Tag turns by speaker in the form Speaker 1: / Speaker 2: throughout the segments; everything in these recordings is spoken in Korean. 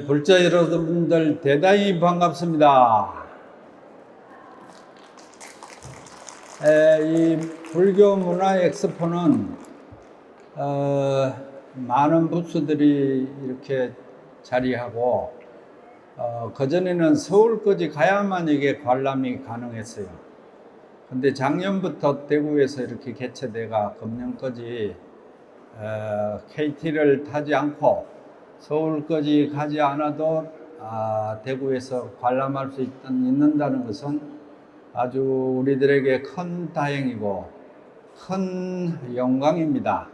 Speaker 1: 불자 여러분들 대단히 반갑습니다. 이 불교 문화 엑스포는 많은 부스들이 이렇게 자리하고 그전에는 서울까지 가야만 이게 관람이 가능했어요. 근데 작년부터 대구에서 이렇게 개최돼가 금년까지 KT를 타지 않고 서울까지 가지 않아도 대구에서 관람할 수 있는다는 것은 아주 우리들에게 큰 다행이고 큰 영광입니다.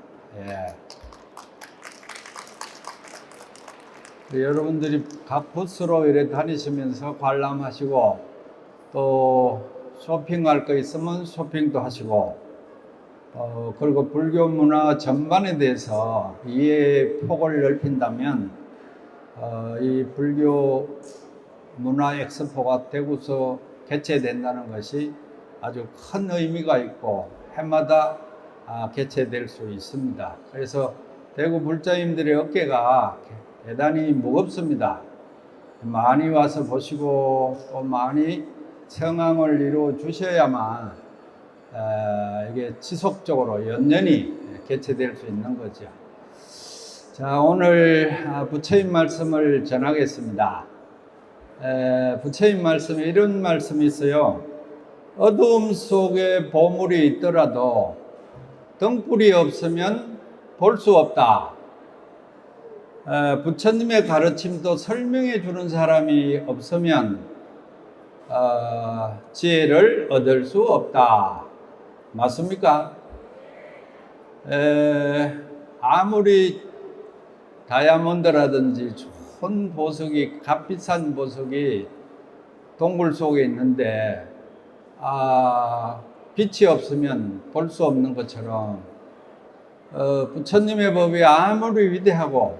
Speaker 1: 여러분들이 각 부스로 이렇게 다니시면서 관람하시고 또 쇼핑할 거 있으면 쇼핑도 하시고 그리고 불교 문화 전반에 대해서 이해의 폭을 넓힌다면 이 불교 문화 엑스포가 대구에서 개최된다는 것이 아주 큰 의미가 있고 해마다 개최될 수 있습니다. 그래서 대구 불자님들의 어깨가 대단히 무겁습니다. 많이 와서 보시고 또 많이 성황을 이루어 주셔야만 이게 지속적으로 연년이 개최될 수 있는 거죠. 자, 오늘 부처님 말씀을 전하겠습니다. 부처님 말씀에 이런 말씀이 있어요. 어두움 속에 보물이 있더라도 등불이 없으면 볼 수 없다. 부처님의 가르침도 설명해 주는 사람이 없으면 지혜를 얻을 수 없다. 맞습니까? 아무리 다이아몬드라든지 좋은 보석이, 값비싼 보석이 동굴 속에 있는데 빛이 없으면 볼 수 없는 것처럼 부처님의 법이 아무리 위대하고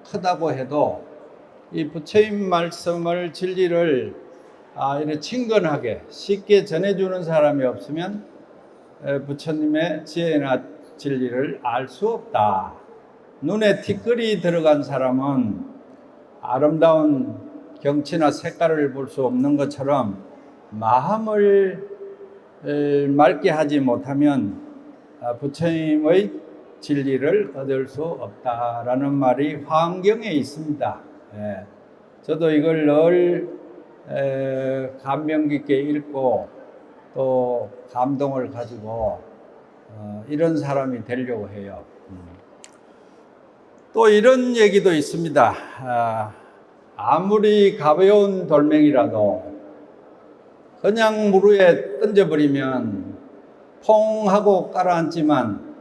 Speaker 1: 크다고 해도 이 부처님 말씀을 진리를 이렇게 친근하게 쉽게 전해주는 사람이 없으면 부처님의 지혜나 진리를 알 수 없다. 눈에 티끌이 들어간 사람은 아름다운 경치나 색깔을 볼 수 없는 것처럼 마음을 맑게 하지 못하면 부처님의 진리를 얻을 수 없다라는 말이 화엄경에 있습니다. 저도 이걸 늘 감명 깊게 읽고 또 감동을 가지고 이런 사람이 되려고 해요. 또 이런 얘기도 있습니다. 아무리 가벼운 돌멩이라도 그냥 물 위에 던져버리면 퐁 하고 깔아앉지만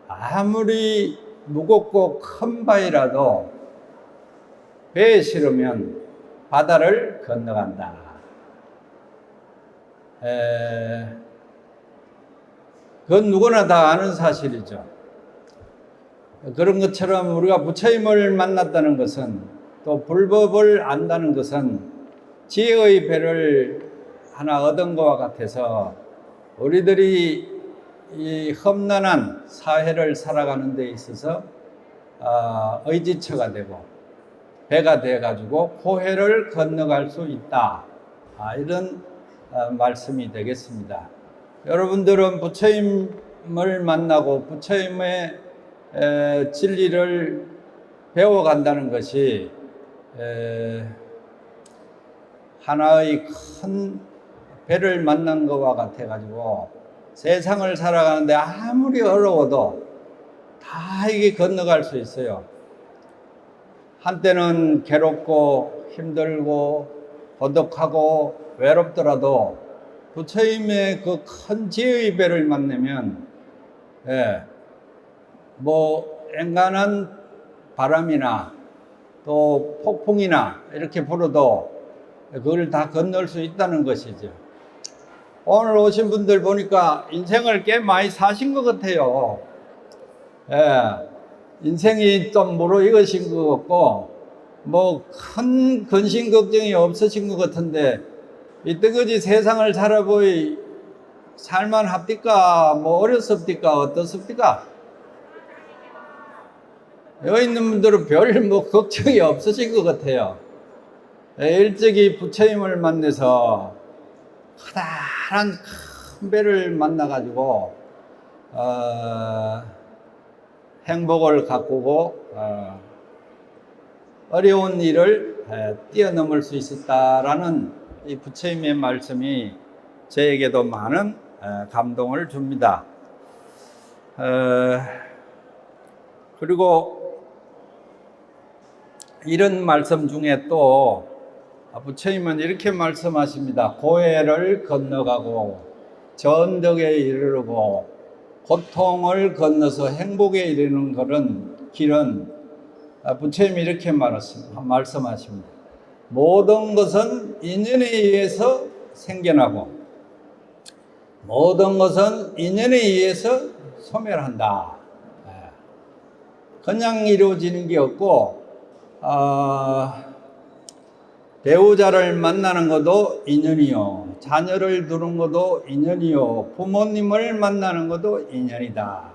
Speaker 1: 아무리 무겁고 큰 바위라도 배에 실으면 바다를 건너간다. 그건 누구나 다 아는 사실이죠. 그런 것처럼 우리가 부처님을 만났다는 것은 또 불법을 안다는 것은 지혜의 배를 하나 얻은 것과 같아서 우리들이 이 험난한 사회를 살아가는 데 있어서 의지처가 되고 배가 되어가지고 고해를 건너갈 수 있다. 이런 말씀이 되겠습니다. 여러분들은 부처님을 만나고 부처님의 진리를 배워간다는 것이 하나의 큰 배를 만난 것과 같아가지고 세상을 살아가는데 아무리 어려워도 다 이게 건너갈 수 있어요. 한때는 괴롭고 힘들고 고독하고 외롭더라도 부처님의 그 큰 지혜의 배를 만나면 뭐 엔간한 바람이나 또 폭풍이나 이렇게 불어도 그걸 다 건널 수 있다는 것이죠. 오늘 오신 분들 보니까 인생을 꽤 많이 사신 것 같아요. 인생이 좀 무르익으신 것 같고 뭐 큰 근심 걱정이 없으신 것 같은데 이때까지 세상을 살아보이 살만합니까? 뭐 어렵습니까? 어떻습니까? 여기 있는 분들은 별 뭐 걱정이 없으실 것 같아요. 일찍이 부처님을 만나서 커다란 큰 배를 만나가지고 행복을 가꾸고 어려운 일을 뛰어넘을 수 있었다라는 이 부처님의 말씀이 저에게도 많은 감동을 줍니다. 그리고 이런 말씀 중에 또 부처님은 이렇게 말씀하십니다. 고해를 건너가고 전덕에 이르르고 고통을 건너서 행복에 이르는 길은 부처님이 이렇게 말씀하십니다. 모든 것은 인연에 의해서 생겨나고 모든 것은 인연에 의해서 소멸한다. 그냥 이루어지는 게 없고 배우자를 만나는 것도 인연이요, 자녀를 두는 것도 인연이요, 부모님을 만나는 것도 인연이다.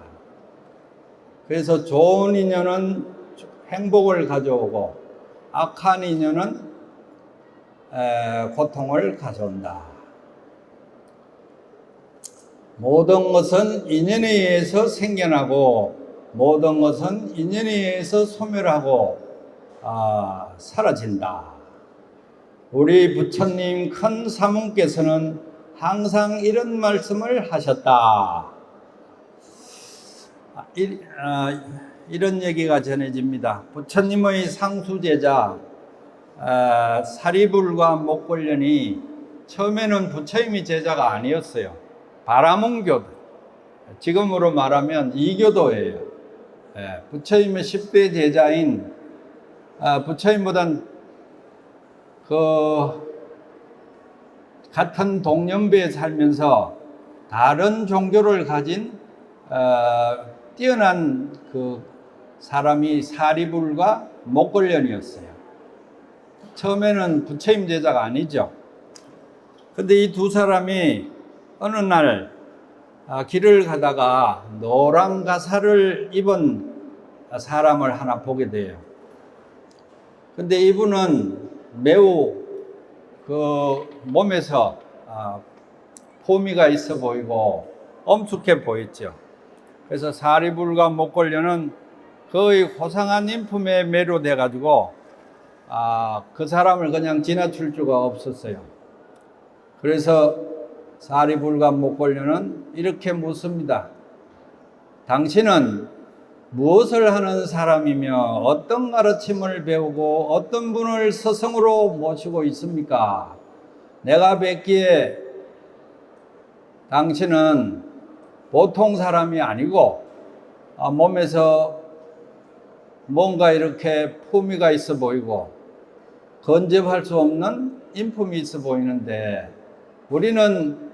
Speaker 1: 그래서 좋은 인연은 행복을 가져오고 악한 인연은 고통을 가져온다. 모든 것은 인연에 의해서 생겨나고 모든 것은 인연에 의해서 소멸하고 사라진다. 우리 부처님 큰 사문께서는 항상 이런 말씀을 하셨다. 이런 얘기가 전해집니다. 부처님의 상수제자 사리불과 목걸련이 처음에는 부처님이 제자가 아니었어요. 바라문교도, 지금으로 말하면 이교도예요. 부처님의 10대 제자인 부처님보단 같은 동년배에 살면서 다른 종교를 가진 뛰어난 그 사람이 사리불과 목걸련이었어요. 처음에는 부처님 제자가 아니죠. 근데 이 두 사람이 어느 날 길을 가다가 노란 가사를 입은 사람을 하나 보게 돼요. 근데 이분은 매우 그 몸에서 포미가 있어 보이고 엄숙해 보였죠. 그래서 사리불과 목걸련은 거의 호상한 인품에 매료돼 가지고 그 사람을 그냥 지나칠 수가 없었어요. 그래서 사리불과 목걸련은 이렇게 묻습니다. 당신은 무엇을 하는 사람이며 어떤 가르침을 배우고 어떤 분을 스승으로 모시고 있습니까? 내가 뵙기에 당신은 보통 사람이 아니고 몸에서 뭔가 이렇게 품위가 있어 보이고 건접할 수 없는 인품이 있어 보이는데 우리는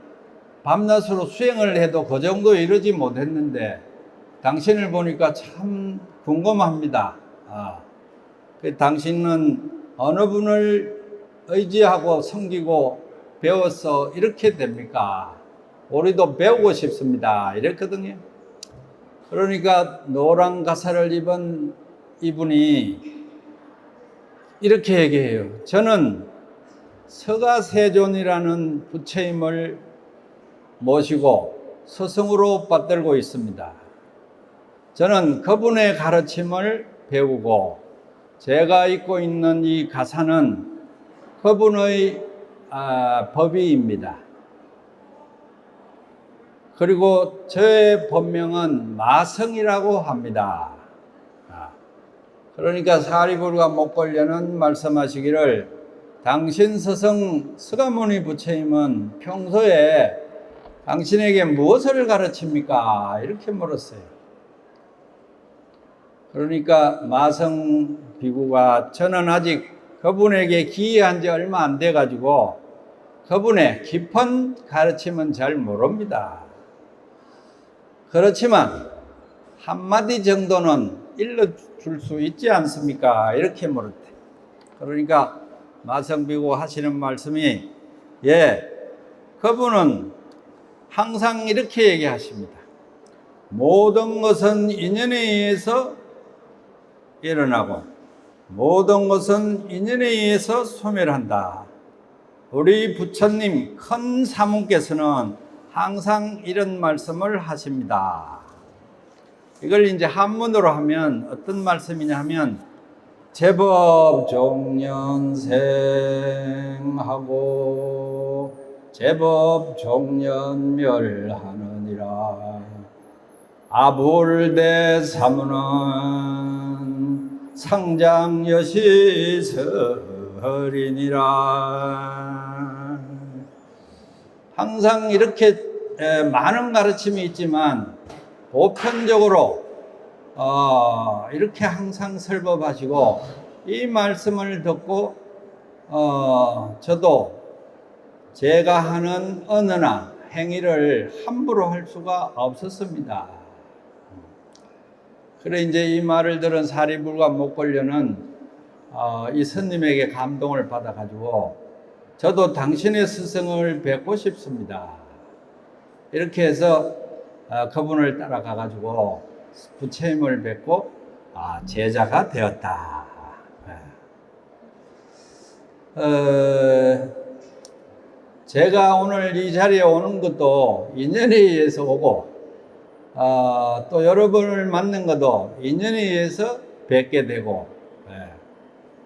Speaker 1: 밤낮으로 수행을 해도 그 정도 이르지 못했는데 당신을 보니까 참 궁금합니다. 당신은 어느 분을 의지하고 섬기고 배워서 이렇게 됩니까? 우리도 배우고 싶습니다. 이랬거든요. 그러니까 노란 가사를 입은 이분이 이렇게 얘기해요. 저는 서가세존이라는 부처님을 모시고 스승으로 받들고 있습니다. 저는 그분의 가르침을 배우고 제가 입고 있는 이 가사는 그분의 법의입니다. 그리고 저의 본명은 마성이라고 합니다. 그러니까 사리불과 목걸련은 말씀하시기를 당신 스승 서가모니 부처님은 평소에 당신에게 무엇을 가르칩니까? 이렇게 물었어요. 그러니까 마성 비구가 저는 아직 그분에게 기회한 지 얼마 안 돼 가지고 그분의 깊은 가르침은 잘 모릅니다. 그렇지만 한마디 정도는 일러줄 수 있지 않습니까? 이렇게 물었대. 그러니까 마성비구 하시는 말씀이 그분은 항상 이렇게 얘기하십니다. 모든 것은 인연에 의해서 일어나고 모든 것은 인연에 의해서 소멸한다. 우리 부처님 큰 사문께서는 항상 이런 말씀을 하십니다. 이걸 이제 한문으로 하면 어떤 말씀이냐 하면 제법 종년생하고 제법 종년멸하느니라. 아불대 사문은 상장여시설이니라. 항상 이렇게 많은 가르침이 있지만 보편적으로 이렇게 항상 설법하시고 이 말씀을 듣고 저도 제가 하는 언어나 행위를 함부로 할 수가 없었습니다. 그래 이제 이 말을 들은 사리불과 목걸려는 이 스님에게 감동을 받아 가지고 저도 당신의 스승을 뵙고 싶습니다. 이렇게 해서 그분을 따라가 가지고 부처님을 뵙고 제자가 되었다. 제가 오늘 이 자리에 오는 것도 인연에 의해서 오고 또 여러분을 만난 것도 인연에 의해서 뵙게 되고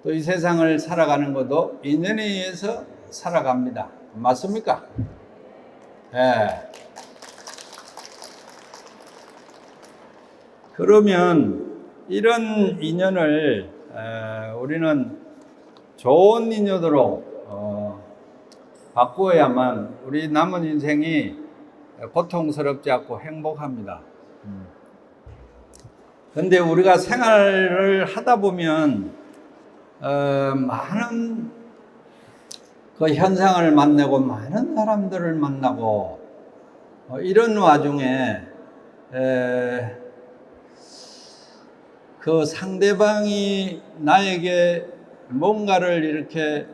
Speaker 1: 또 이 세상을 살아가는 것도 인연에 의해서 살아갑니다. 맞습니까? 그러면 이런 인연을 우리는 좋은 인연으로 바꾸어야만 우리 남은 인생이 고통스럽지 않고 행복합니다. 근데 우리가 생활을 하다 보면 많은 그 현상을 만나고 많은 사람들을 만나고 이런 와중에 그 상대방이 나에게 뭔가를 이렇게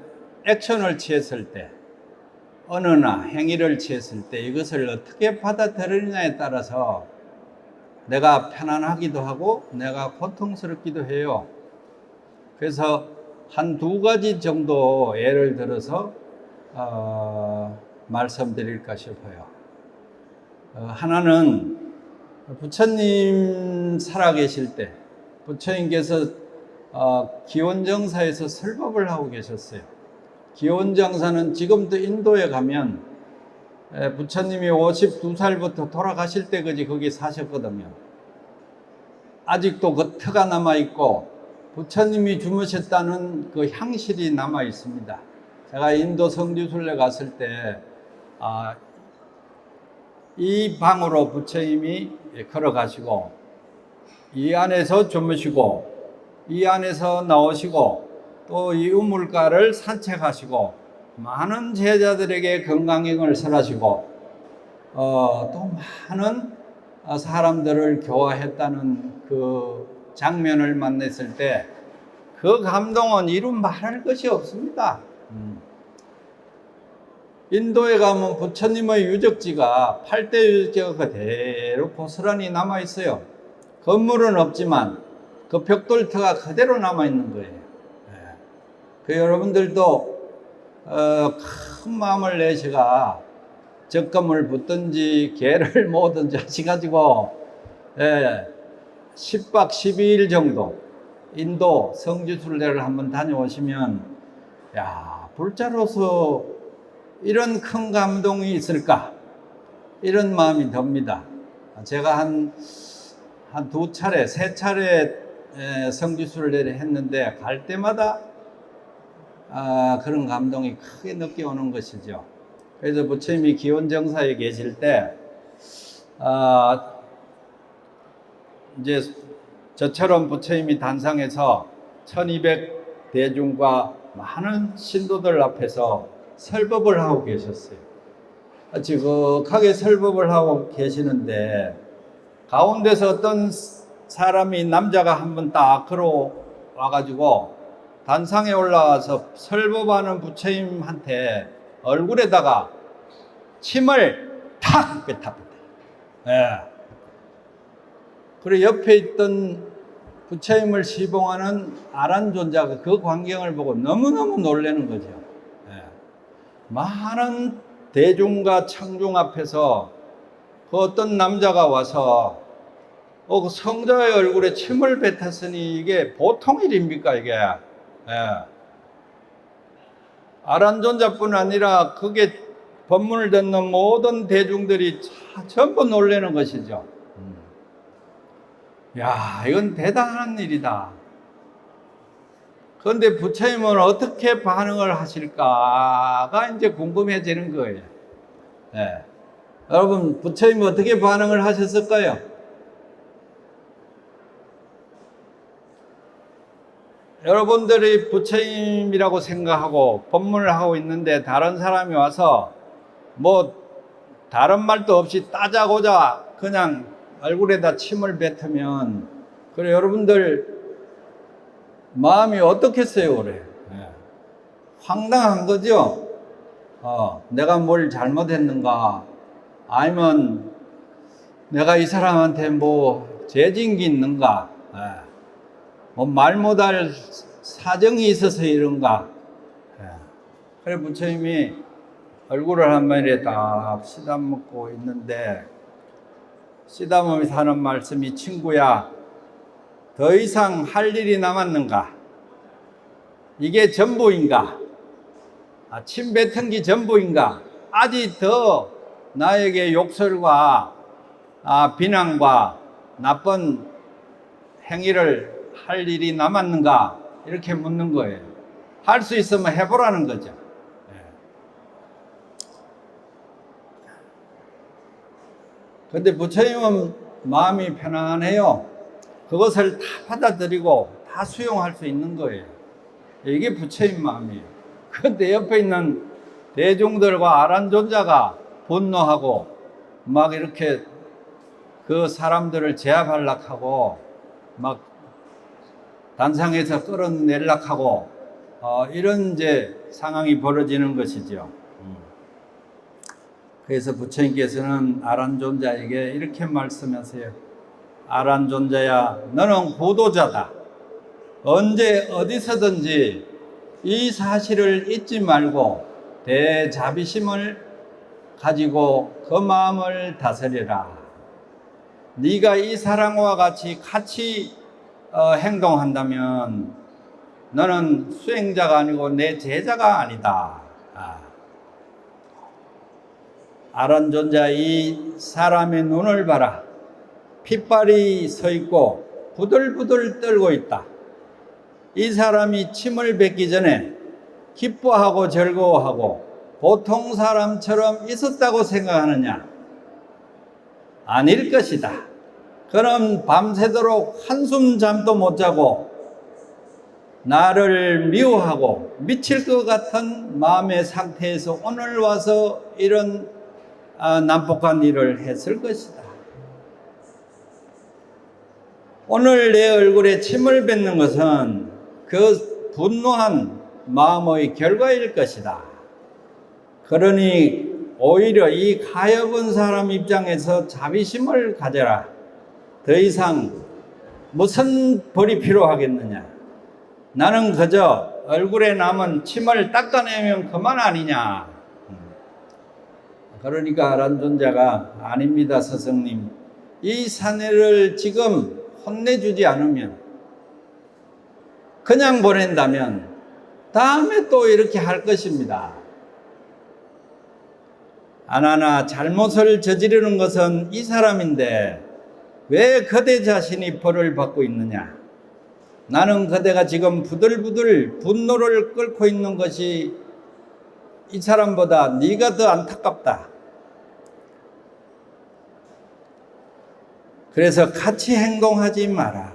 Speaker 1: 액션을 취했을 때 언어나 행위를 취했을 때 이것을 어떻게 받아들이느냐에 따라서 내가 편안하기도 하고 내가 고통스럽기도 해요. 그래서 한 두 가지 정도 예를 들어서 말씀드릴까 싶어요. 하나는 부처님 살아계실 때 부처님께서 기원정사에서 설법을 하고 계셨어요. 기원정사는 지금도 인도에 가면 부처님이 52살부터 돌아가실 때까지 거기 사셨거든요. 아직도 그 터가 남아있고 부처님이 주무셨다는 그 향실이 남아 있습니다. 제가 인도 성지순례 갔을 때, 이 방으로 부처님이 걸어가시고, 이 안에서 주무시고, 이 안에서 나오시고, 또 이 우물가를 산책하시고, 많은 제자들에게 건강행을 설하시고, 또 많은 사람들을 교화했다는 그 장면을 만났을 때 그 감동은 이루 말할 것이 없습니다. 인도에 가면 부처님의 유적지가 8대 유적지가 그대로 고스란히 남아 있어요. 건물은 없지만 그 벽돌터가 그대로 남아 있는 거예요. 그 여러분들도 큰 마음을 내시가 적금을 붓든지 개를 모든지 하셔가지고 10박 12일 정도 인도 성지순례를 한번 다녀오시면 불자로서 이런 큰 감동이 있을까 이런 마음이 듭니다. 제가 한 두 차례, 세 차례 성지순례를 했는데 갈 때마다 그런 감동이 크게 느껴오는 것이죠. 그래서 부처님이 기원정사에 계실 때 이제 저처럼 부처님이 단상에서 1200 대중과 많은 신도들 앞에서 설법을 하고 계셨어요. 지극하게 설법을 하고 계시는데 가운데서 어떤 사람이 남자가 한번 딱 걸어와가지고 단상에 올라와서 설법하는 부처님한테 얼굴에다가 침을 탁 뱉어버려요. 그리고 옆에 있던 부처님을 시봉하는 아란존자가 그 광경을 보고 너무너무 놀라는 거죠. 예. 많은 대중과 청중 앞에서 그 어떤 남자가 와서 그 성자의 얼굴에 침을 뱉었으니 이게 보통 일입니까 이게. 예. 아란존자뿐 아니라 그게 법문을 듣는 모든 대중들이 전부 놀라는 것이죠. 야, 이건 대단한 일이다. 그런데 부처님은 어떻게 반응을 하실까가 이제 궁금해지는 거예요. 네. 여러분, 부처님은 어떻게 반응을 하셨을까요? 여러분들이 부처님이라고 생각하고 법문을 하고 있는데 다른 사람이 와서 뭐 다른 말도 없이 따자고자 그냥 얼굴에다 침을 뱉으면 그래 여러분들 마음이 어떻겠어요 그래. 네. 황당한 거죠. 내가 뭘 잘못했는가 아니면 내가 이 사람한테 뭐 죄진 게 있는가, 뭐 말 못할 사정이 있어서 이런가. 그래 부처님이 얼굴을 한 번에 딱 쓰다먹고 있는데 쓰다먹으면서 하는 말씀이 친구야 더 이상 할 일이 남았는가? 이게 전부인가? 침 뱉은 게 전부인가? 아직 더 나에게 욕설과 비난과 나쁜 행위를 할 일이 남았는가? 이렇게 묻는 거예요. 할 수 있으면 해보라는 거죠. 그런데 부처님은 마음이 편안해요. 그것을 다 받아들이고 다 수용할 수 있는 거예요. 이게 부처님 마음이에요. 그런데 옆에 있는 대중들과 아란존자가 분노하고 막 이렇게 그 사람들을 제압하려고 하고 막 단상에서 끌어내려고 하고 이런 이제 상황이 벌어지는 것이죠. 그래서 부처님께서는 아란존자에게 이렇게 말씀하세요. 아란존자야, 너는 후도자다. 언제 어디서든지 이 사실을 잊지 말고 대자비심을 가지고 그 마음을 다스려라. 네가 이 사람과 같이 행동한다면 너는 수행자가 아니고 내 제자가 아니다. 아란존자 이 사람의 눈을 봐라. 핏발이 서 있고 부들부들 떨고 있다. 이 사람이 침을 뱉기 전에 기뻐하고 즐거워하고 보통 사람처럼 있었다고 생각하느냐? 아닐 것이다. 그는 밤새도록 한숨 잠도 못 자고 나를 미워하고 미칠 것 같은 마음의 상태에서 오늘 와서 이런 난폭한 일을 했을 것이다. 오늘 내 얼굴에 침을 뱉는 것은 그 분노한 마음의 결과일 것이다. 그러니 오히려 이 가엾은 사람 입장에서 자비심을 가져라. 더 이상 무슨 벌이 필요하겠느냐? 나는 그저 얼굴에 남은 침을 닦아내면 그만 아니냐? 그러니까 아란존자가 아닙니다, 스승님. 이 사내를 지금 혼내주지 않으면, 그냥 보낸다면 다음에 또 이렇게 할 것입니다. 아나나 잘못을 저지르는 것은 이 사람인데 왜 그대 자신이 벌을 받고 있느냐? 나는 그대가 지금 부들부들 분노를 끓고 있는 것이 이 사람보다 네가 더 안타깝다. 그래서 같이 행동하지 마라.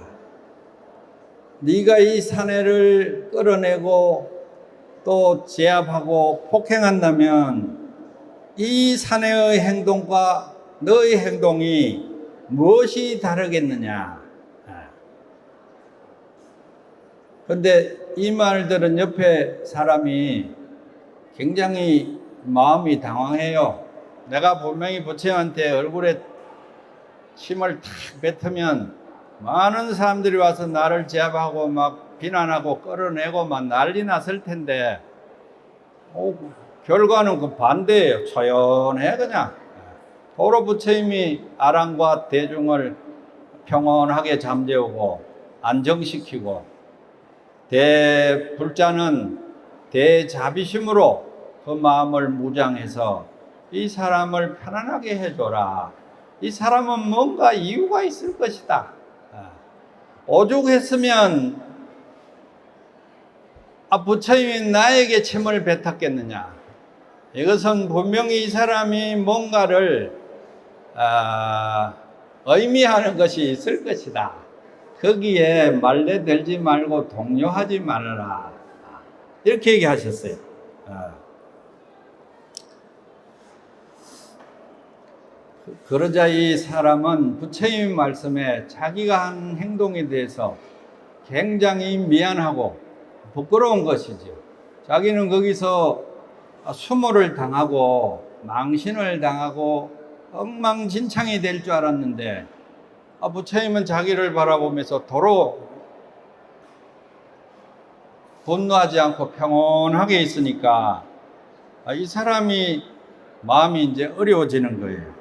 Speaker 1: 네가 이 사내를 끌어내고 또 제압하고 폭행한다면 이 사내의 행동과 너의 행동이 무엇이 다르겠느냐? 그런데 이 말들은 옆에 사람이 굉장히 마음이 당황해요. 내가 분명히 부처님한테 얼굴에 침을 탁 뱉으면 많은 사람들이 와서 나를 제압하고 막 비난하고 끌어내고 막 난리 났을 텐데 결과는 그 반대예요. 조연해 그냥. 도로 부처님이 아랑과 대중을 평온하게 잠재우고 안정시키고, 대불자는 대자비심으로 그 마음을 무장해서 이 사람을 편안하게 해줘라. 이 사람은 뭔가 이유가 있을 것이다. 오죽했으면 부처님이 나에게 침을 뱉었겠느냐. 이것은 분명히 이 사람이 뭔가를 의미하는 것이 있을 것이다. 거기에 말레들지 말고 동요하지 말아라. 이렇게 얘기하셨어요. 그러자 이 사람은 부처님 말씀에 자기가 한 행동에 대해서 굉장히 미안하고 부끄러운 것이죠. 자기는 거기서 수모를 당하고 망신을 당하고 엉망진창이 될 줄 알았는데, 부처님은 자기를 바라보면서 도로 분노하지 않고 평온하게 있으니까 이 사람이 마음이 이제 어려워지는 거예요.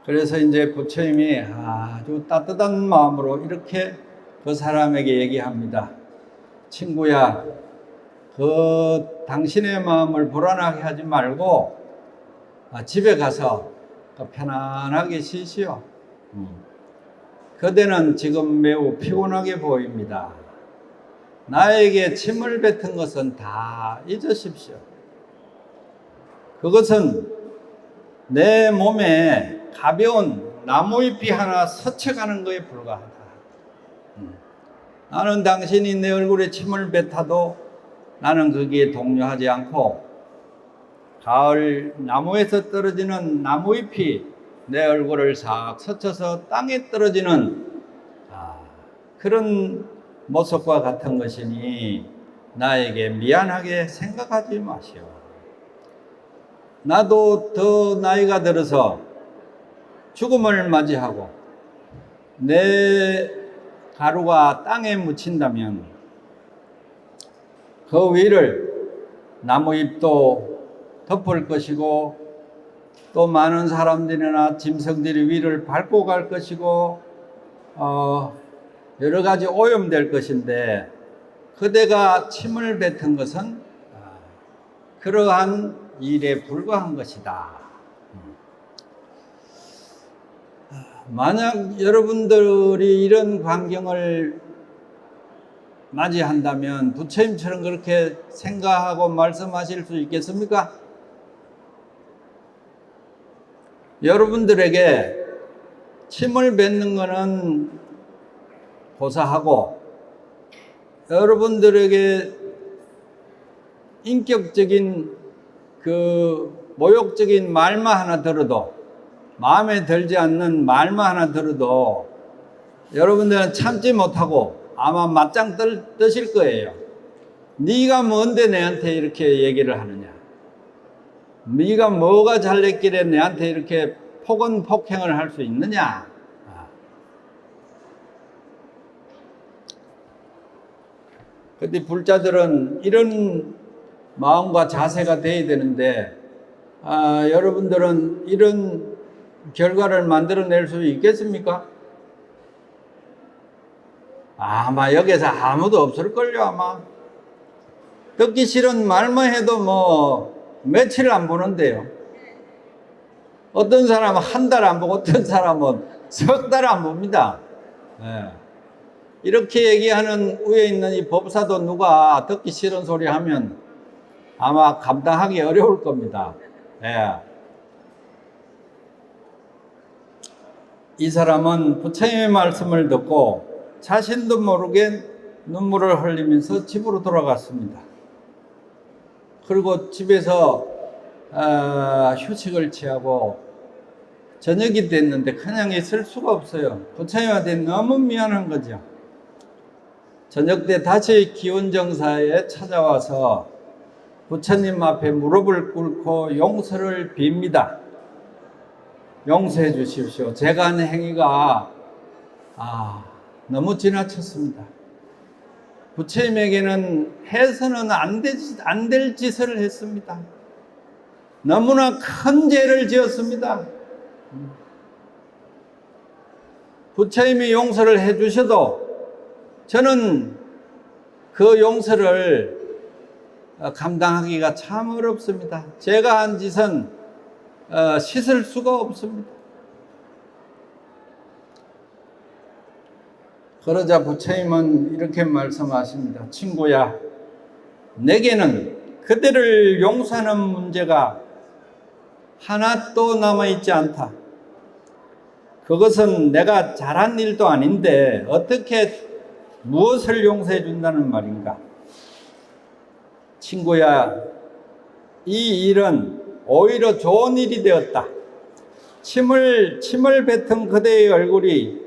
Speaker 1: 그래서 이제 부처님이 아주 따뜻한 마음으로 이렇게 그 사람에게 얘기합니다. 친구야, 당신의 마음을 불안하게 하지 말고 집에 가서 편안하게 쉬시오. 그대는 지금 매우 피곤하게 보입니다. 나에게 침을 뱉은 것은 다 잊으십시오. 그것은 내 몸에 가벼운 나무잎이 하나 스쳐가는 것에 불과하다. 나는 당신이 내 얼굴에 침을 뱉어도 나는 거기에 동요하지 않고, 가을 나무에서 떨어지는 나무잎이 내 얼굴을 싹 스쳐서 땅에 떨어지는 그런 모습과 같은 것이니 나에게 미안하게 생각하지 마시오. 나도 더 나이가 들어서 죽음을 맞이하고 내 가루가 땅에 묻힌다면 그 위를 나무잎도 덮을 것이고, 또 많은 사람들이나 짐승들이 위를 밟고 갈 것이고, 여러 가지 오염될 것인데, 그대가 침을 뱉은 것은 그러한 일에 불과한 것이다. 만약 여러분들이 이런 광경을 맞이한다면 부처님처럼 그렇게 생각하고 말씀하실 수 있겠습니까? 여러분들에게 침을 뱉는 것은 고사하고, 여러분들에게 인격적인 모욕적인 말만 하나 들어도, 마음에 들지 않는 말만 하나 들어도 여러분들은 참지 못하고 아마 맞짱 뜨실 거예요. 네가 뭔데 내한테 이렇게 얘기를 하느냐? 네가 뭐가 잘됐길래 내한테 이렇게 폭언폭행을 할 수 있느냐? 근데 불자들은 이런 마음과 자세가 돼야 되는데, 여러분들은 이런 결과를 만들어낼 수 있겠습니까? 아마 여기서 아무도 없을걸요. 아마 듣기 싫은 말만 해도 뭐 며칠 안 보는데요. 어떤 사람은 한 달 안 보고 어떤 사람은 석 달 안 봅니다. 이렇게 얘기하는 위에 있는 이 법사도 누가 듣기 싫은 소리 하면 아마 감당하기 어려울 겁니다. 이 사람은 부처님의 말씀을 듣고 자신도 모르게 눈물을 흘리면서 집으로 돌아갔습니다. 그리고 집에서 휴식을 취하고 저녁이 됐는데 그냥 있을 수가 없어요. 부처님한테 너무 미안한 거죠. 저녁 때 다시 기원정사에 찾아와서 부처님 앞에 무릎을 꿇고 용서를 빕니다. 용서해 주십시오. 제가 한 행위가 너무 지나쳤습니다. 부처님에게는 해서는 안 될 짓을 했습니다. 너무나 큰 죄를 지었습니다. 부처님이 용서를 해 주셔도 저는 그 용서를 감당하기가 참 어렵습니다. 제가 한 짓은 씻을 수가 없습니다. 그러자 부처님은 이렇게 말씀하십니다. 친구야, 내게는 그대를 용서하는 문제가 하나도 남아있지 않다. 그것은 내가 잘한 일도 아닌데 어떻게 무엇을 용서해 준다는 말인가? 친구야, 이 일은 오히려 좋은 일이 되었다. 침을 뱉은 그대의 얼굴이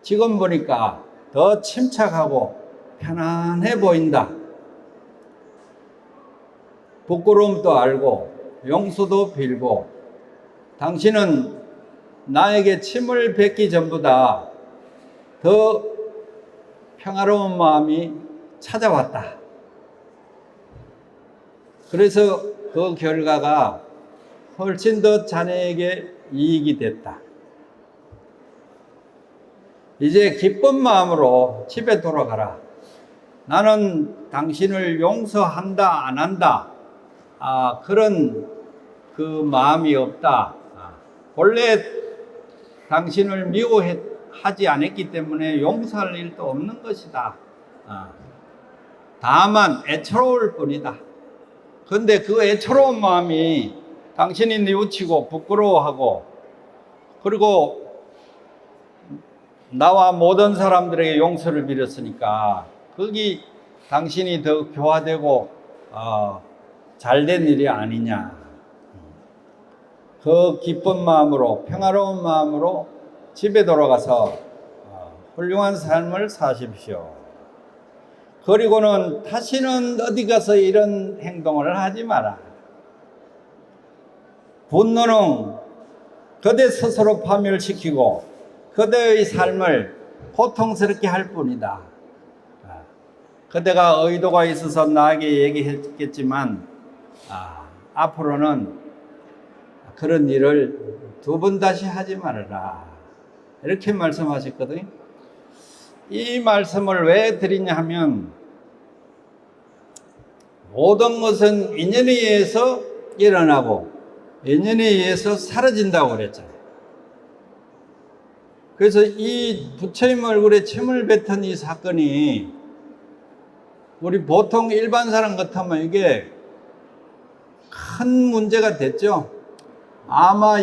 Speaker 1: 지금 보니까 더 침착하고 편안해 보인다. 부끄러움도 알고 용서도 빌고 당신은 나에게 침을 뱉기 전보다 더 평화로운 마음이 찾아왔다. 그래서 그 결과가 훨씬 더 자네에게 이익이 됐다. 이제 기쁜 마음으로 집에 돌아가라. 나는 당신을 용서한다, 안 한다. 그런 그 마음이 없다. 본래 당신을 미워하지 않았기 때문에 용서할 일도 없는 것이다. 다만 애처로울 뿐이다. 그런데 그 애처로운 마음이 당신이 뉘우치고 부끄러워하고 그리고 나와 모든 사람들에게 용서를 빌었으니까 거기 당신이 더 교화되고 잘된 일이 아니냐. 그 기쁜 마음으로 평화로운 마음으로 집에 돌아가서 훌륭한 삶을 사십시오. 그리고는 다시는 어디 가서 이런 행동을 하지 마라. 분노는 그대 스스로 파멸시키고 그대의 삶을 고통스럽게 할 뿐이다. 그대가 의도가 있어서 나에게 얘기했겠지만 앞으로는 그런 일을 두 번 다시 하지 말아라. 이렇게 말씀하셨거든요. 이 말씀을 왜 드리냐 하면 모든 것은 인연에 의해서 일어나고 인연에 의해서 사라진다고 그랬잖아요. 그래서 이 부처님 얼굴에 침을 뱉은 이 사건이 우리 보통 일반 사람 같으면 이게 큰 문제가 됐죠. 아마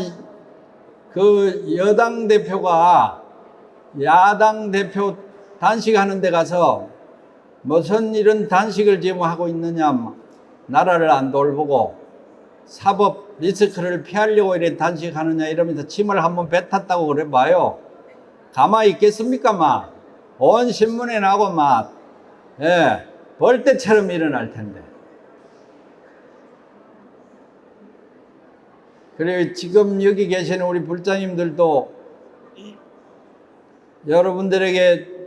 Speaker 1: 그 여당 대표가 야당 대표 단식하는 데 가서 무슨 이런 단식을 지금 하고 있느냐, 나라를 안 돌보고 사법 리스크를 피하려고 이래 단식하느냐 이러면서 침을 한번 뱉었다고 그래 봐요. 가만히 있겠습니까? 온 신문에 나고 벌떼처럼 일어날 텐데. 그리고 지금 여기 계시는 우리 불자님들도 여러분들에게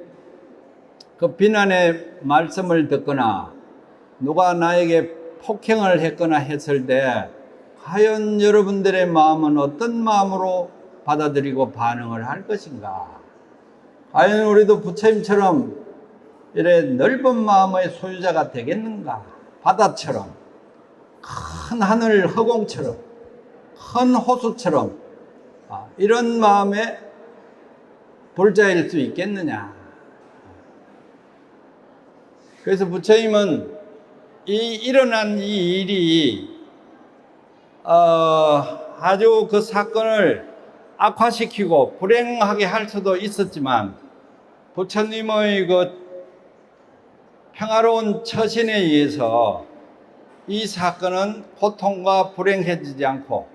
Speaker 1: 그 비난의 말씀을 듣거나 누가 나에게 폭행을 했거나 했을 때 과연 여러분들의 마음은 어떤 마음으로 받아들이고 반응을 할 것인가? 과연 우리도 부처님처럼 이래 넓은 마음의 소유자가 되겠는가? 바다처럼, 큰 하늘 허공처럼, 큰 호수처럼 이런 마음의 불자일 수 있겠느냐? 그래서 부처님은 일어난 이 일이 아주 그 사건을 악화시키고 불행하게 할 수도 있었지만 부처님의 그 평화로운 처신에 의해서 이 사건은 고통과 불행해지지 않고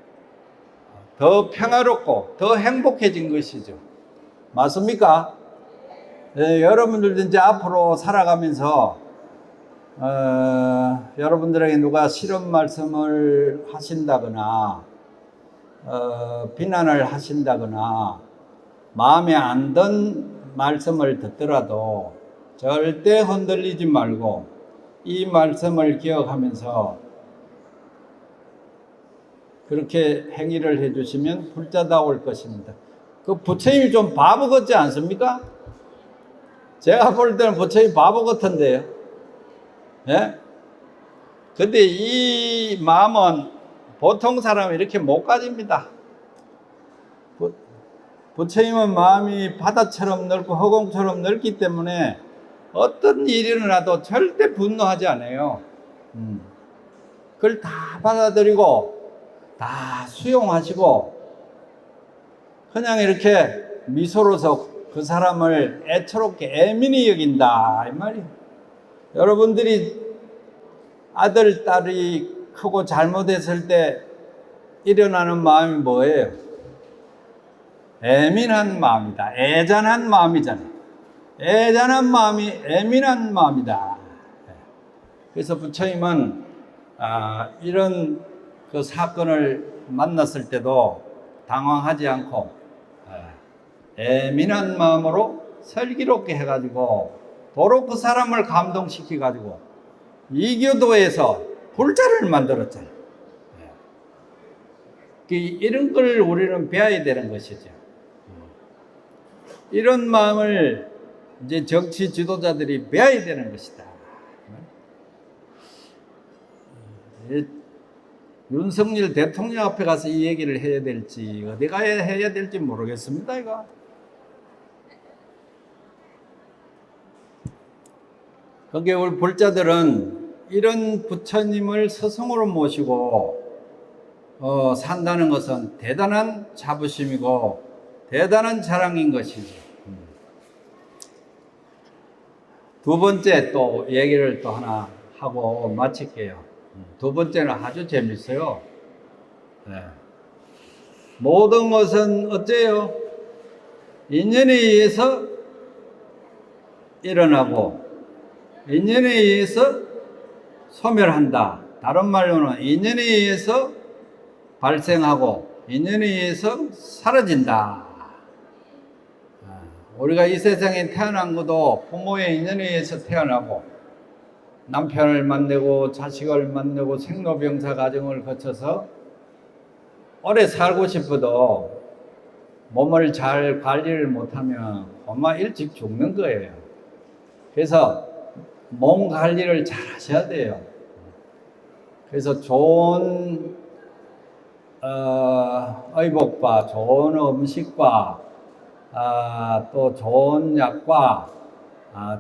Speaker 1: 더 평화롭고 더 행복해진 것이죠. 맞습니까? 네, 여러분들도 이제 앞으로 살아가면서 여러분들에게 누가 싫은 말씀을 하신다거나 비난을 하신다거나 마음에 안 든 말씀을 듣더라도 절대 흔들리지 말고 이 말씀을 기억하면서 그렇게 행위를 해주시면 불자다울 것입니다. 그 부처님이 좀 바보 같지 않습니까? 제가 볼 때는 부처님 바보 같은데요. 예? 근데 이 마음은 보통 사람은 이렇게 못 가집니다. 부처님은 마음이 바다처럼 넓고 허공처럼 넓기 때문에 어떤 일이 일어나도 절대 분노하지 않아요. 그걸 다 받아들이고 다 수용하시고 그냥 이렇게 미소로서 그 사람을 애처롭게 애민히 여긴다 이 말이에요. 여러분들이 아들, 딸이 크고 잘못했을 때 일어나는 마음이 뭐예요? 애민한 마음이다. 애잔한 마음이잖아요. 애잔한 마음이 애민한 마음이다. 그래서 부처님은 이런 그 사건을 만났을 때도 당황하지 않고 애민한 마음으로 슬기롭게 해가지고 도로 그 사람을 감동시켜가지고 이교도에서 불자를 만들었잖아요. 이런 걸 우리는 배워야 되는 것이죠. 이런 마음을 이제 정치 지도자들이 배워야 되는 것이다. 윤석열 대통령 앞에 가서 이 얘기를 해야 될지 어디 가야 해야 될지 모르겠습니다. 이거. 그게 우리 불자들은 이런 부처님을 스승으로 모시고 산다는 것은 대단한 자부심이고 대단한 자랑인 것이죠. 두 번째 또 얘기를 또 하나 하고 마칠게요. 두 번째는 아주 재밌어요. 네. 모든 것은 어째요? 인연에 의해서 일어나고 인연에 의해서 소멸한다. 다른 말로는 인연에 의해서 발생하고 인연에 의해서 사라진다. 우리가 이 세상에 태어난 것도 부모의 인연에 의해서 태어나고 남편을 만나고 자식을 만나고 생로병사 과정을 거쳐서 오래 살고 싶어도 몸을 잘 관리를 못하면 아마 일찍 죽는 거예요. 그래서 몸 관리를 잘 하셔야 돼요. 그래서 좋은 의복과 좋은 음식과 또 좋은 약과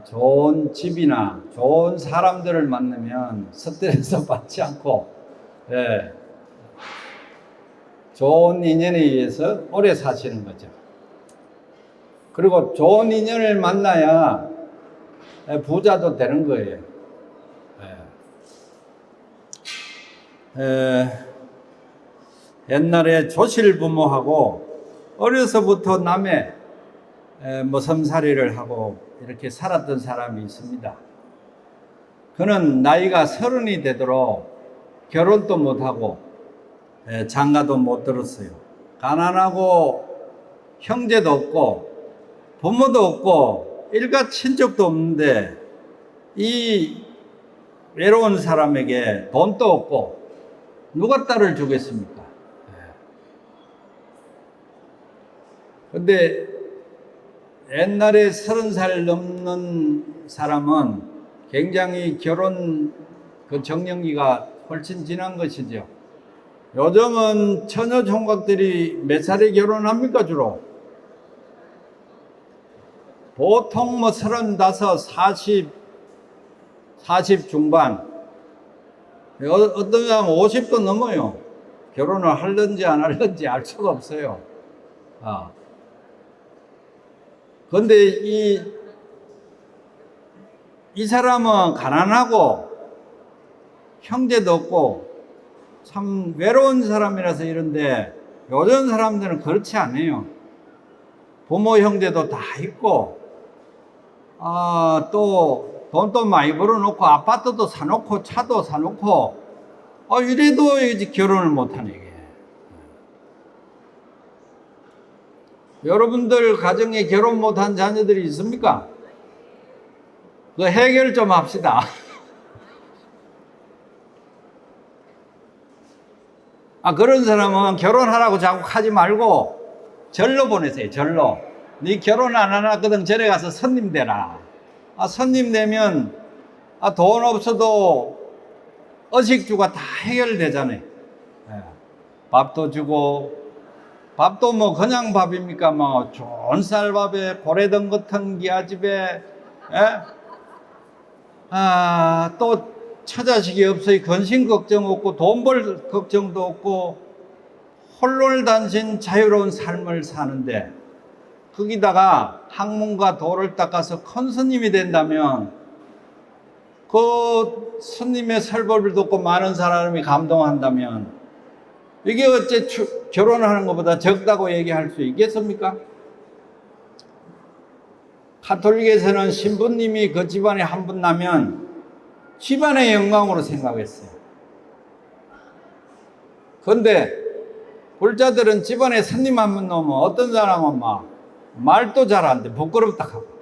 Speaker 1: 좋은 집이나 좋은 사람들을 만나면 스트레스 받지 않고 좋은 인연에 의해서 오래 사시는 거죠. 그리고 좋은 인연을 만나야 부자도 되는 거예요. 옛날에 조실 부모하고 어려서부터 남의 모섬살이를 하고 이렇게 살았던 사람이 있습니다. 그는 나이가 30이 되도록 결혼도 못하고 장가도 못 들었어요. 가난하고 형제도 없고 부모도 없고 일가 친척도 없는데 이 외로운 사람에게 돈도 없고 누가 딸을 주겠습니까? 근데 옛날에 30살 넘는 사람은 굉장히 결혼 그 정년기가 훨씬 지난 것이죠. 요즘은 처녀 총각들이 몇 살에 결혼합니까 주로? 보통 뭐 35, 40 중반, 어떤 사람은 50도 넘어요. 결혼을 할는지 안 할는지 알 수가 없어요. 그런데 이 사람은 가난하고 형제도 없고 참 외로운 사람이라서 이런데 요즘 사람들은 그렇지 않아요. 부모 형제도 다 있고 또 돈도 많이 벌어놓고 아파트도 사놓고 차도 사놓고 이래도 이제 결혼을 못하네 이게. 여러분들 가정에 결혼 못한 자녀들이 있습니까? 그 해결 좀 합시다. 그런 사람은 결혼하라고 자꾸 하지 말고 절로 보내세요. 절로. 네 결혼 안 하거든. 절에 가서 손님 되라. 손님 되면 돈 없어도 의식주가 다 해결되잖아요. 예. 밥도 주고, 밥도 뭐 그냥 밥입니까? 뭐 좋은 쌀밥에 고래등 같은 기아집에, 예? 또 처자식이 없어요. 근심 걱정 없고 돈 벌 걱정도 없고 홀로단신 자유로운 삶을 사는데, 거기다가 학문과 도를 닦아서 큰 스님이 된다면 그 스님의 설법을 듣고 많은 사람이 감동한다면 이게 어째 결혼하는 것보다 적다고 얘기할 수 있겠습니까? 가톨릭에서는 신부님이 그 집안에 한 분 나면 집안의 영광으로 생각했어요. 그런데 불자들은 집안에 스님 한 분 나오면 어떤 사람은 막 말도 잘 안 돼. 부끄럽다 하고.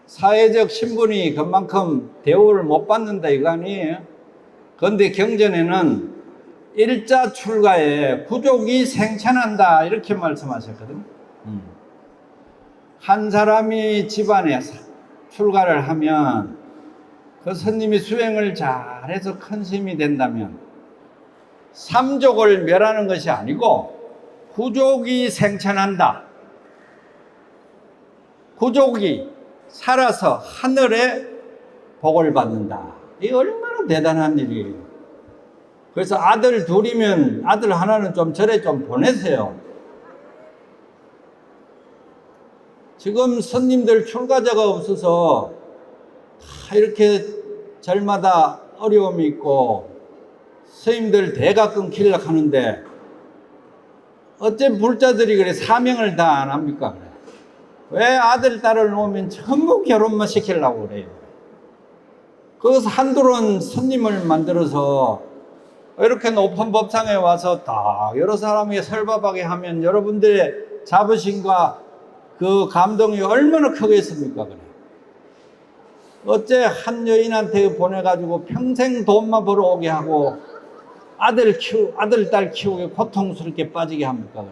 Speaker 1: 사회적 신분이 그만큼 대우를 못 받는다 이거 아니에요? 그런데 경전에는 일자 출가에 부족이 생천한다 이렇게 말씀하셨거든요. 한 사람이 집안에 출가를 하면 그 스님이 수행을 잘해서 큰 스님이 된다면 삼족을 멸하는 것이 아니고 구족이 생천한다. 구족이 살아서 하늘에 복을 받는다. 이게 얼마나 대단한 일이에요. 그래서 아들 둘이면 아들 하나는 좀 절에 좀 보내세요. 지금 스님들 출가자가 없어서 다 이렇게 절마다 어려움이 있고 스님들 대가 끊기려고 하는데 어째 불자들이 그래 사명을 다 안 합니까? 그래. 왜 아들, 딸을 놓으면 전부 결혼만 시키려고 그래요? 그래서 한둘은 스님을 만들어서 이렇게 높은 법상에 와서 다 여러 사람에게 설법하게 하면 여러분들의 자부심과 그 감동이 얼마나 크겠습니까? 그래. 어째 한 여인한테 보내가지고 평생 돈만 벌어오게 하고 아들, 딸 키우게 고통스럽게 빠지게 합니까? 그래.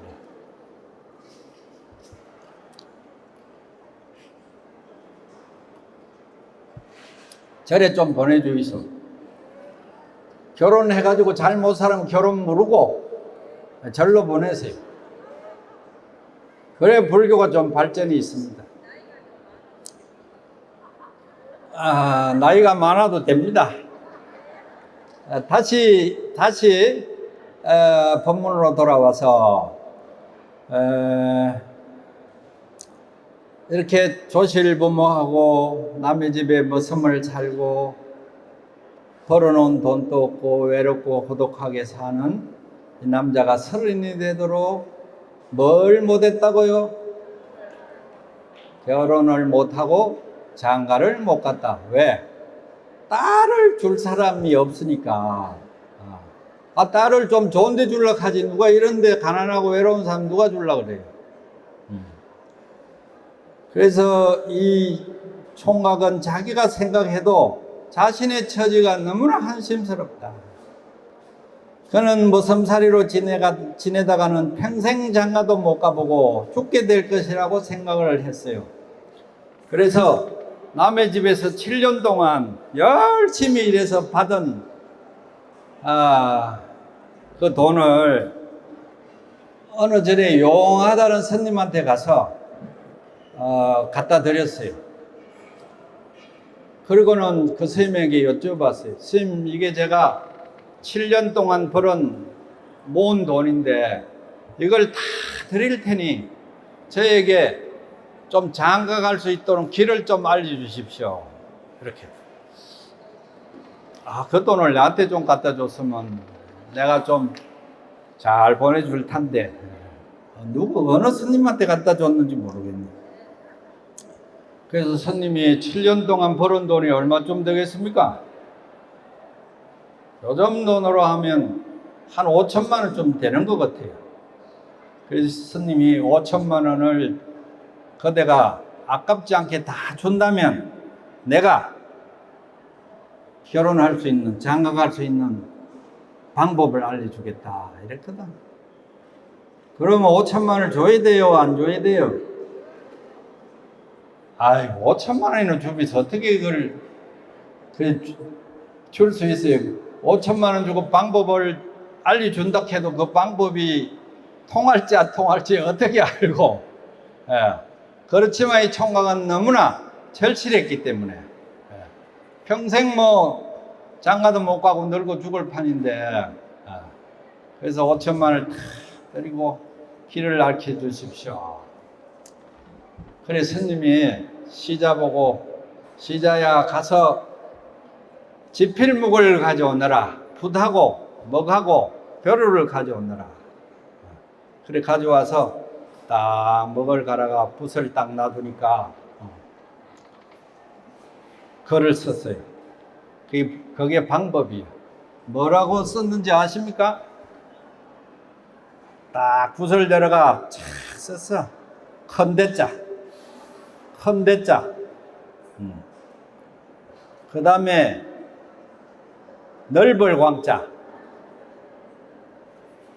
Speaker 1: 절에 좀 보내주이소. 결혼해가지고 잘 못 살면 결혼 모르고 절로 보내세요. 그래 불교가 좀 발전이 있습니다. 나이가 많아도 됩니다. 다시 본문으로 돌아와서 이렇게 조실부모하고 남의 집에 머슴을 살고 벌어놓은 돈도 없고 외롭고 고독하게 사는 이 남자가 30이 되도록 뭘 못했다고요? 결혼을 못하고 장가를 못 갔다. 왜? 딸을 줄 사람이 없으니까. 딸을 좀 좋은 데 주려고 하지. 누가 이런데 가난하고 외로운 사람 누가 주려고 그래요? 그래서 이 총각은 자기가 생각해도 자신의 처지가 너무나 한심스럽다. 그는 머슴살이로 지내다가는 평생 장가도 못 가보고 죽게 될 것이라고 생각을 했어요. 그래서 남의 집에서 7년 동안 열심히 일해서 받은 그 돈을 어느 절에 용하다는 스님한테 가서 갖다 드렸어요. 그리고는 그 스님에게 여쭤봤어요. 스님, 이게 제가 7년 동안 벌은 모은 돈인데 이걸 다 드릴 테니 저에게 좀 장가 갈 수 있도록 길을 좀 알려주십시오. 이렇게. 그 돈을 나한테 좀 갖다 줬으면 내가 좀 잘 보내줄 텐데 어느 스님한테 갖다 줬는지 모르겠네. 그래서 스님이 7년 동안 벌은 돈이 얼마쯤 되겠습니까? 요즘 돈으로 하면 한 5천만 원쯤 되는 것 같아요. 그래서 스님이 5천만 원을 그대가 아깝지 않게 다 준다면 내가 결혼할 수 있는, 장가갈 수 있는 방법을 알려주겠다 이랬거든. 그러면 5천만 원을 줘야 돼요, 안 줘야 돼요? 아이, 5천만 원이나 주면서 어떻게 이걸 줄 수 있어요? 5천만 원 주고 방법을 알려준다 해도 그 방법이 통할지 안 통할지 어떻게 알고? 예. 그렇지만 이 총각은 너무나 절실했기 때문에, 예. 평생 뭐 장가도 못 가고 늙어 죽을 판인데, 예. 그래서 5천만 원을 다 드리고 길을 알려 주십시오. 그래 스님이 시자 보고, 시자야 가서 지필묵을 가져오너라. 붓하고 먹하고 벼루를 가져오너라. 그래 가져와서 딱 먹을 갈아가 붓을 딱 놔두니까 글을 썼어요. 그게 방법이에요. 뭐라고 썼는지 아십니까? 딱 붓을 들어가 착 썼어. 컨대자. 그 다음에 넓을 광자.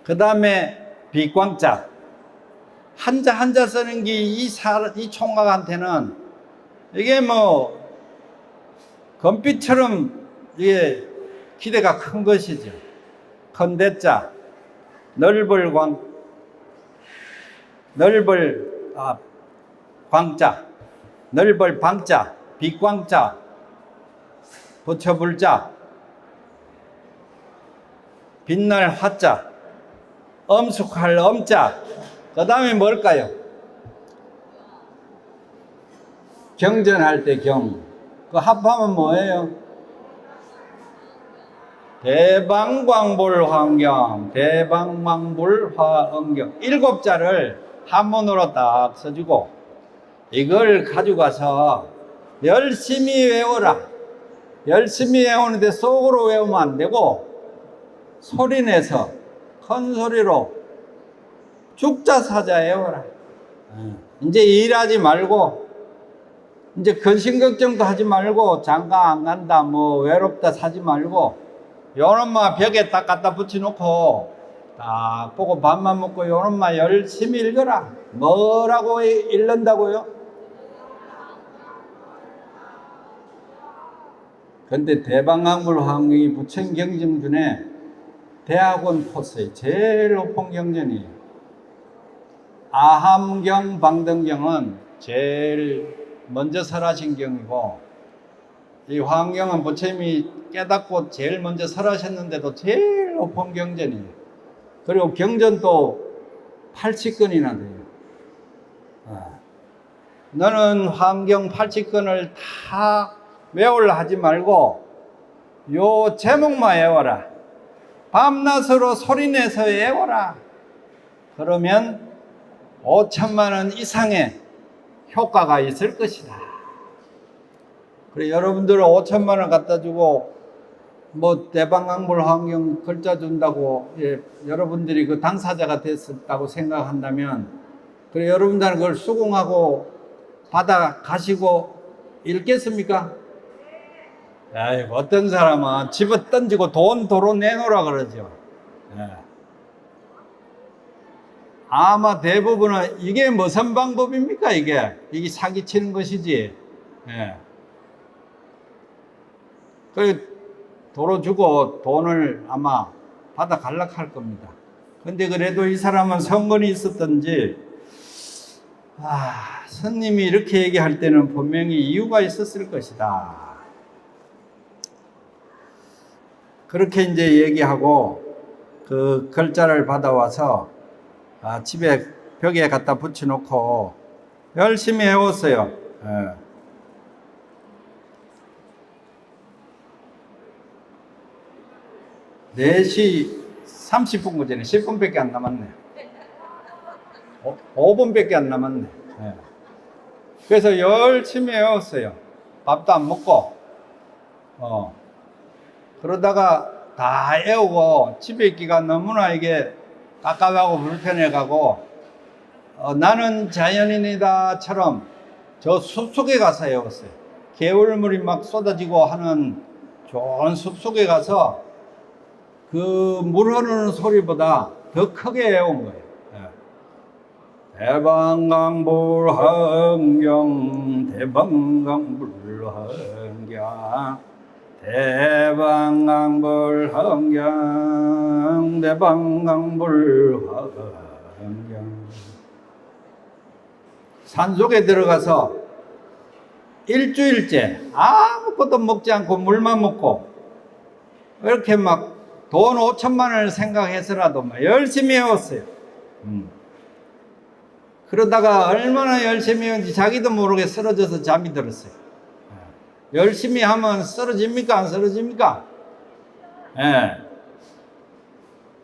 Speaker 1: 그 다음에 비광자. 한자 쓰는 게 이 총각한테는 이게 뭐 금빛처럼 이게 기대가 큰 것이죠. 컨대자, 넓을 광자, 넓을 방자, 빛광자, 붙여불자, 빛날 화자, 엄숙할 엄자. 그 다음에 뭘까요? 경전할 때 경. 그 합하면 뭐예요? 대방광불환경, 대방광불화엄경. 7자를 한문으로 딱 써주고 이걸 가져가서 열심히 외워라. 열심히 외우는데 속으로 외우면 안 되고 소리내서 큰 소리로 죽자사자 외워라. 이제 일하지 말고 이제 근심 걱정도 하지 말고 장가 안 간다 뭐 외롭다 사지 말고 요놈만 벽에 딱 갖다 붙여놓고 딱 보고 밥만 먹고 요놈만 열심히 읽어라. 뭐라고 읽는다고요? 근데 대방광불환경이 부처경전 중에 대학원 포스에 제일 높은 경전이에요. 아함경, 방등경은 제일 먼저 설하신 경이고 이 화엄경은 부처님이 깨닫고 제일 먼저 설하셨는데도 제일 높은 경전이에요. 그리고 경전도 80건이나 돼요. 너는 화엄경 80건을 다 외우려 하지 말고 요 제목만 외워라. 밤낮으로 소리내서 외워라. 그러면 5천만 원 이상의 효과가 있을 것이다. 그래 여러분들은 5천만 원 갖다 주고 뭐 대방광불환경 글자 준다고 여러분들이 그 당사자가 됐었다고 생각한다면 그래 여러분들은 그걸 수긍하고 받아 가시고 읽겠습니까? 아이고, 어떤 사람은 집어 던지고 돈 도로 내놓으라 그러죠. 아마 대부분은 이게 무슨 방법입니까? 이게 사기치는 것이지. 그 도로 주고 돈을 아마 받아 갈락할 겁니다. 근데 그래도 이 사람은 성건이 있었던지 스님이 이렇게 얘기할 때는 분명히 이유가 있었을 것이다. 그렇게 이제 얘기하고 그 글자를 받아와서 집에 벽에 갖다 붙여놓고 열심히 해왔어요. 4시 30분 전에 10분밖에 안 남았네. 5분밖에 안 남았네. 그래서 열심히 해왔어요. 밥도 안 먹고. 그러다가 다 애우고 집에 있기가 너무나 이게 깝깝하고 불편해가고 나는 자연인이다처럼 저 숲속에 가서 외웠어요. 개울물이 막 쏟아지고 하는 좋은 숲속에 가서 그 물 흐르는 소리보다 더 크게 외운 거예요. 대방강불환경 대방강불환경 대방강불환경 대방강불환경. 산속에 들어가서 일주일째 아무것도 먹지 않고 물만 먹고 이렇게 막 돈 5천만 원을 생각해서라도 막 열심히 해왔어요. 그러다가 얼마나 열심히 했는지 자기도 모르게 쓰러져서 잠이 들었어요. 열심히 하면 쓰러집니까? 안 쓰러집니까? 예.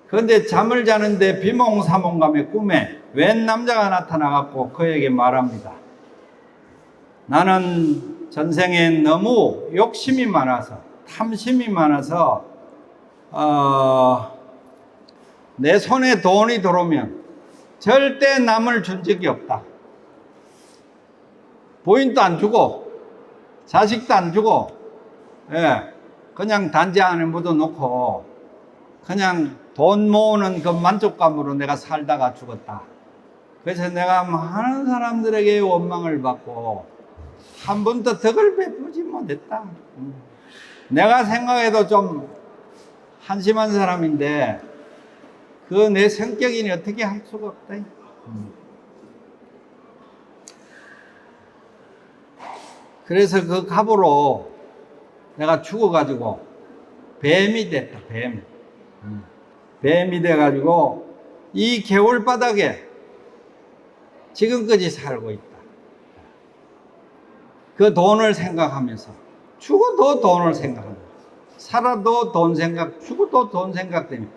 Speaker 1: 그런데 잠을 자는데 비몽사몽감에 꿈에 웬 남자가 나타나갖고 그에게 말합니다. 나는 전생에 너무 욕심이 많아서, 탐심이 많아서 내 손에 돈이 들어오면 절대 남을 준 적이 없다. 부인도 안 주고 자식도 안 주고, 그냥 단지 안에 묻어놓고 그냥 돈 모으는 그 만족감으로 내가 살다가 죽었다. 그래서 내가 많은 사람들에게 원망을 받고 한 번도 덕을 베푸지 못했다. 내가 생각해도 좀 한심한 사람인데 그 내 성격이니 어떻게 할 수가 없다. 그래서 그 갑으로 내가 죽어가지고 뱀이 됐다. 뱀이 돼가지고 이 개울바닥에 지금까지 살고 있다. 그 돈을 생각하면서 죽어도 돈을 생각한다. 살아도 돈 생각, 죽어도 돈 생각 때문에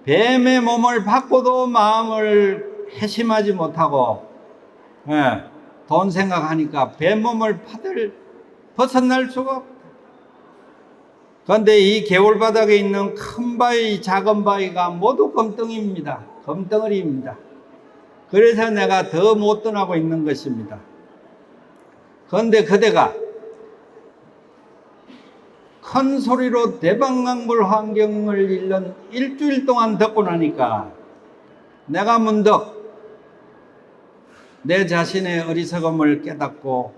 Speaker 1: 뱀의 몸을 받고도 마음을 회심하지 못하고 돈 생각하니까 뱀 몸을 벗어날 수가 없다. 그런데 이 개울바닥에 있는 큰 바위, 작은 바위가 모두 검덩이입니다. 검덩어리입니다. 그래서 내가 더 못 떠나고 있는 것입니다. 그런데 그대가 큰 소리로 대방강불 환경을 일년 일주일 동안 듣고 나니까 내가 문득 내 자신의 어리석음을 깨닫고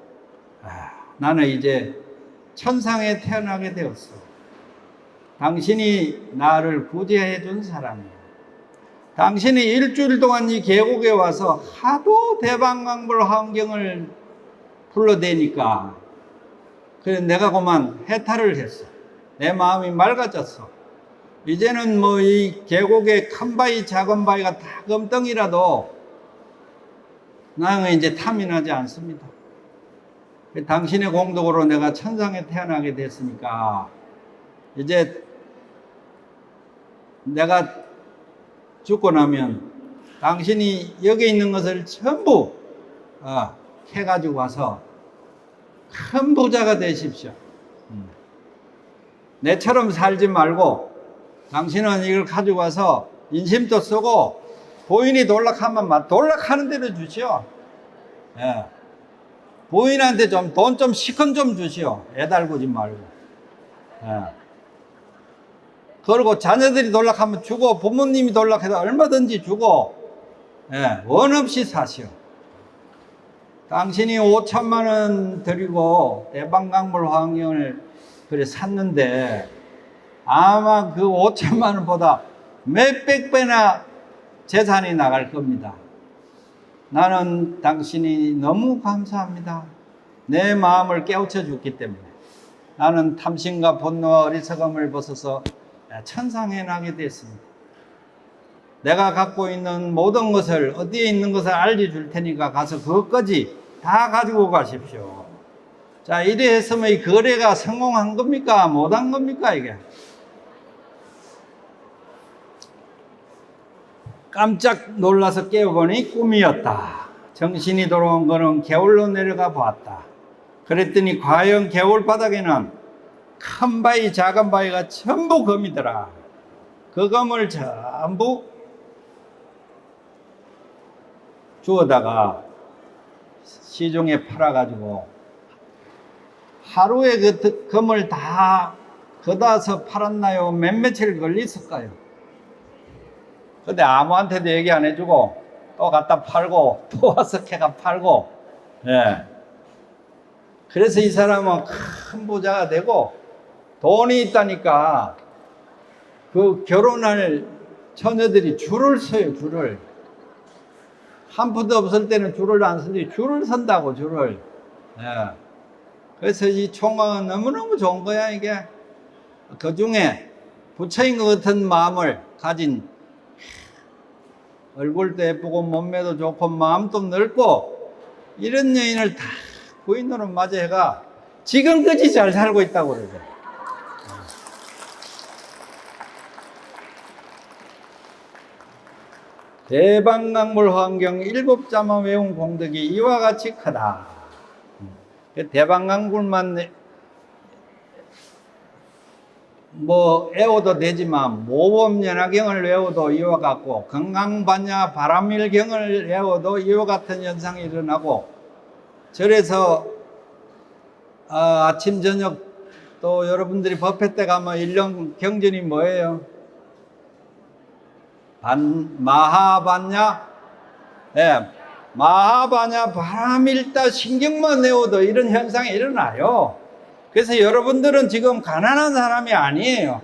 Speaker 1: 나는 이제 천상에 태어나게 되었어. 당신이 나를 구제해 준 사람이야. 당신이 일주일 동안 이 계곡에 와서 하도 대방강불 환경을 불러대니까 그래서 내가 그만 해탈을 했어. 내 마음이 맑아졌어. 이제는 뭐 이 계곡에 큰 바위 작은 바위가 다 검덩이라도 나는 이제 탐이 나지 않습니다. 당신의 공덕으로 내가 천상에 태어나게 됐으니까 이제 내가 죽고 나면 당신이 여기 있는 것을 전부 해가지고 와서 큰 부자가 되십시오. 내처럼 살지 말고 당신은 이걸 가지고 와서 인심도 쓰고 부인이 놀락하면 놀락하는 대로 주시오. 부인한테 좀 돈 좀 시큰 좀 주시오. 애달구지 말고. 그리고 자녀들이 놀락하면 주고 부모님이 놀락해도 얼마든지 주고 원 없이 사시오. 당신이 5천만 원 드리고 대방강불 환경을 그래 샀는데 아마 그 5천만 원보다 몇백 배나 재산이 나갈 겁니다. 나는 당신이 너무 감사합니다. 내 마음을 깨우쳐 줬기 때문에 나는 탐심과 분노와 어리석음을 벗어서 천상에 나게 됐습니다. 내가 갖고 있는 모든 것을 어디에 있는 것을 알려줄 테니까 가서 그것까지 다 가지고 가십시오. 자, 이래 했으면 이 거래가 성공한 겁니까? 못한 겁니까? 이게 깜짝 놀라서 깨어보니 꿈이었다. 정신이 돌아온 거는 개울로 내려가 보았다. 그랬더니 과연 개울 바닥에는 큰 바위 작은 바위가 전부 검이더라. 그 검을 전부 주워다가 시중에 팔아가지고 하루에 그 금을 다 걷어서 팔았나요? 며칠 걸렸을까요? 근데 아무한테도 얘기 안 해주고 또 갖다 팔고 또 와서 걔가 팔고, 예. 그래서 이 사람은 큰 부자가 되고 돈이 있다니까 그 결혼할 처녀들이 줄을 서요, 줄을. 한 푼도 없을 때는 줄을 안 서지, 줄을 선다고, 줄을. 예. 그래서 이 총각은 너무너무 좋은 거야, 이게. 그 중에 부처인 것 같은 마음을 가진, 얼굴도 예쁘고 몸매도 좋고 마음도 넓고 이런 여인을 다 부인으로 맞이해가 지금까지 잘 살고 있다고 그러죠. 대방강물 환경 7자만 외운 공덕이 이와 같이 크다. 대방강물만 뭐 애워도 되지만 모범연화경을 외워도 이와 같고 건강반야 바람일경을 외워도 이와 같은 현상이 일어나고, 절에서 아침 저녁 또 여러분들이 법회 때 가면 일령 경전이 뭐예요? 마하반야, 예, 마하반야 바람일다 신경만 내워도 이런 현상이 일어나요. 그래서 여러분들은 지금 가난한 사람이 아니에요.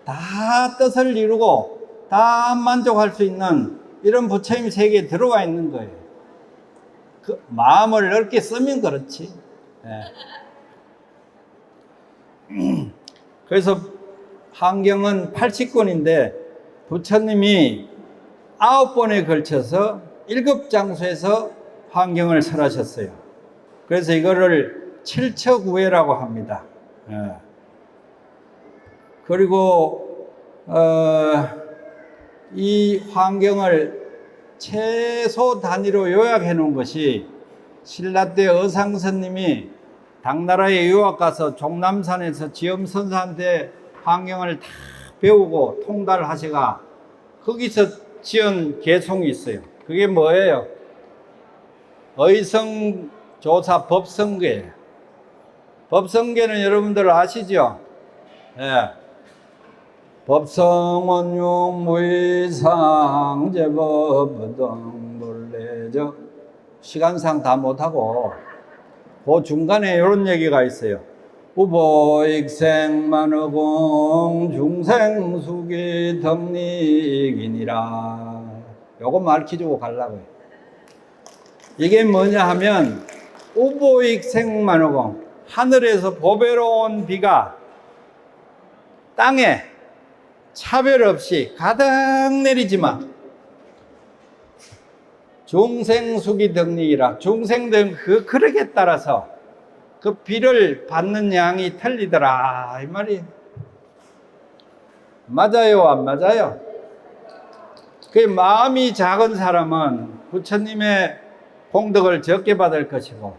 Speaker 1: 다 뜻을 이루고 다 만족할 수 있는 이런 부처님 세계에 들어와 있는 거예요. 그 마음을 넓게 쓰면 그렇지. 예. 그래서 환경은 80권인데 부처님이 9번에 걸쳐서 7장소에서 환경을 설하셨어요. 그래서 이거를 칠처구회라고 합니다. 예. 그리고 이 환경을 최소 단위로 요약해 놓은 것이 신라 때 의상스님이 당나라에 유학 가서 종남산에서 지엄선사한테 환경을 다 배우고 통달하시가 거기서 지은 개송이 있어요. 그게 뭐예요? 의성조사 법성계예요. 법성계는 여러분들 아시죠? 예. 법성원용 무의상제법부등본래적 시간상 다 못하고 그 중간에 이런 얘기가 있어요. 우보익생만어공 중생수기 덕닉이니라. 요거 말키주고 가려고요. 이게 뭐냐 하면 우보익생만어공, 하늘에서 보배로운 비가 땅에 차별 없이 가득 내리지만 중생수기 덕닉이라, 중생들 그 그릇에 따라서 그 비를 받는 양이 틀리더라 이 말이에요. 맞아요, 안 맞아요? 그 마음이 작은 사람은 부처님의 공덕을 적게 받을 것이고,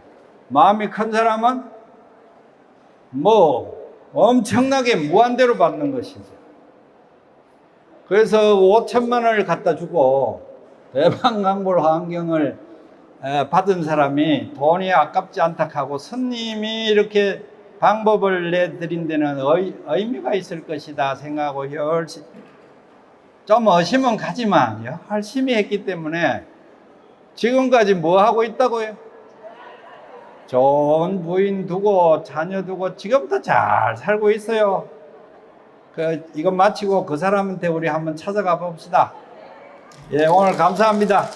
Speaker 1: 마음이 큰 사람은 뭐 엄청나게 무한대로 받는 것이죠. 그래서 5천만 원을 갖다 주고 대방강물 환경을 받은 사람이 돈이 아깝지 않다 하고 스님이 이렇게 방법을 내드린 데는 의미가 있을 것이다 생각하고 좀 의심은 가지만 열심히 했기 때문에 지금까지 뭐 하고 있다고요? 좋은 부인 두고 자녀 두고 지금부터 잘 살고 있어요. 이거 마치고 그 사람한테 우리 한번 찾아가 봅시다. 예, 오늘 감사합니다.